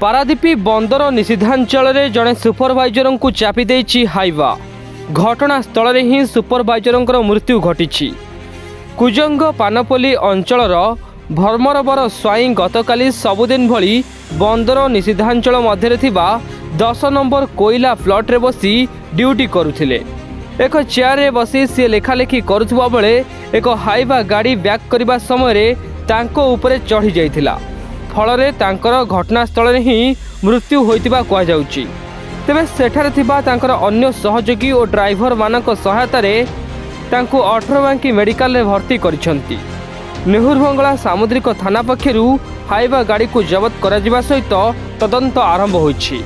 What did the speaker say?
पारादीप बंदर निषिद्धांचल जड़े सुपरभाइजर को चापी देइछि हाइवा। घटनास्थल में ही सुपरभाइजर मृत्यु घटी। कुजंग पानपल्ली अंचलर भरमरबर स्वाई गतकाली सबुदिन भली बंदर निषिद्धांचल मध्य 10 नंबर कोईला प्लॉट रे बसी ड्यूटी करुथिले। एक चेयर रे बसी सी लेखालेखी करुथुबा बेले एक हाइवा गाड़ी बैक करने समय तांको उपरे चढ़ी जाइथिला। फलरे तांकर घटनास्थल में ही मृत्यु होइतिबा कहा जाउची। तेबे सेठारे थिबा तांकर अन्य सहयोगी और ड्राइवर मानक सहायता रे तांको 18 मेडिकल रे भर्ती करिसंती। नेहुरबंगला सामुद्रिक थाना पक्षरु हाइवा गाड़ी को जबत करा जिबा सहित तदंत आरंभ होइछि।